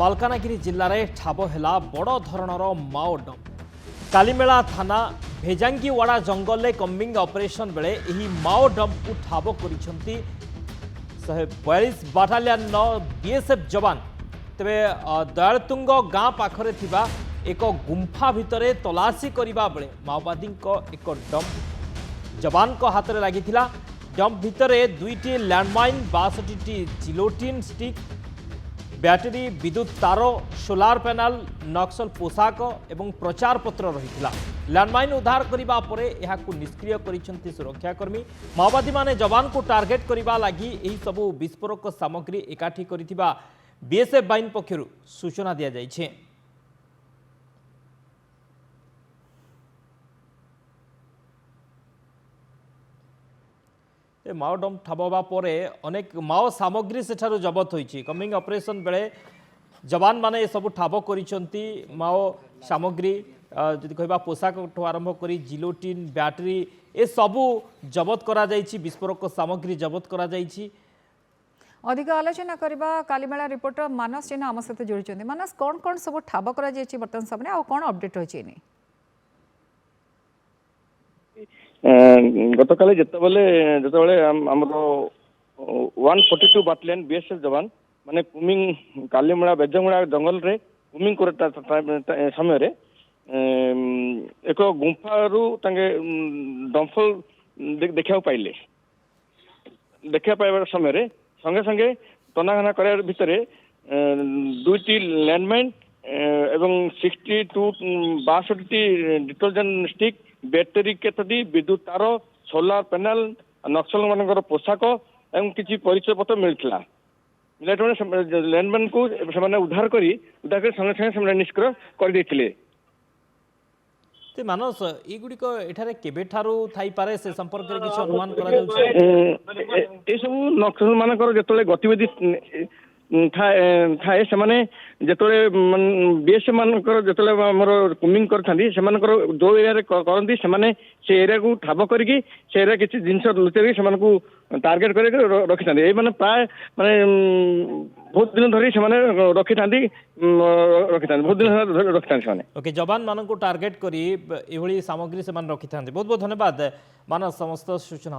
मालकानगिरी जिले में ठाब है बड़ धरणर माओ डंप कालीमेला थाना भेजांगीवाड़ा जंगल में कम्बिंग ऑपरेशन बेले यही माओ डंप को ठाब कर 142 बाटालियन बीएसएफ जवान तेरे दयालतुंग गाँ पाखरे थिबा एक गुंफा भितर तलाशी करबा बेले माओवादी एक डंप जवान को हाथ में लगी डंप भितर दुईटी लैंडमाइन 62टी जिलोटिन स्टिक बैटेरी विद्युत तार सोलार पैनल नक्सल पोशाक एवं प्रचार पत्र रही लैंडमाइन उद्धार करने पर यह निष्क्रिय कर सुरक्षाकर्मी माओवादी माने जवान को टार्गेट करने लगी यही सबू विस्फोरक सामग्री एकाठी कर बीएसएफ बाहिनी पक्षर सूचना दि जाइए। माओ डंप ठाब होगा अनेक माओ सामग्री सेठारु जबत होइछि कमिंग ऑपरेशन बेले जवान माने सब ठाब करिसंती माओ सामग्री जदि कहबा पोशाक आरंभ करी जिलोटिन बैटरी ए सबू जबत करा जाइछि विस्फोरक सामग्री जबत करा जाइछि। अधिक आलोचना करबा कालीमेला रिपोर्टर मानस जेना आम सहित जोड़ी मानस कौन कौन सब ठाब करा जाइछि वर्तमान समय आ कौन अपडेट होइछि नि गतकाली जितेबाला आमर 142 बाटालियन बीएसएफ जवान माने कुमिंग कालीमेला बेजंगुड़ा जंगल रे कुमिंग कर समय एक गुंफारू डम्फल देखा पाइले देखा पाइबार समय संगे संगे तनाघना कर भितर दुईटी लैंडमाइन एवं 62 डिटर्जेंट स्टिक बैटेरी केतोटी विद्युत तार सोलार पैनल नक्सल मान पोशाक एवं किसी परिचय पत्र मिलता लैंडमैन को उद्धार कर संगे संगे निष्क्रिय कर मानस युड़िक एठारे केबेठारू थाई पारे से संपर्क में किसी अनुमान करा सब नक्सल मान जो गतिविधि थाए से बीएसएफ मानकर जो कुमिंग करथांती जो एरिया करती से एरिया को ठाब करके से एरिया किसी जिनस लुचेक से टार्गेट कर रखी था ये प्राय माने बहुत दिन धरी से रखी था बहुत दिन रखी था ओके जवान मान को टार्गेट करी सामग्री से रखी था। बहुत बहुत धन्यवाद मानस समस्त सूचना।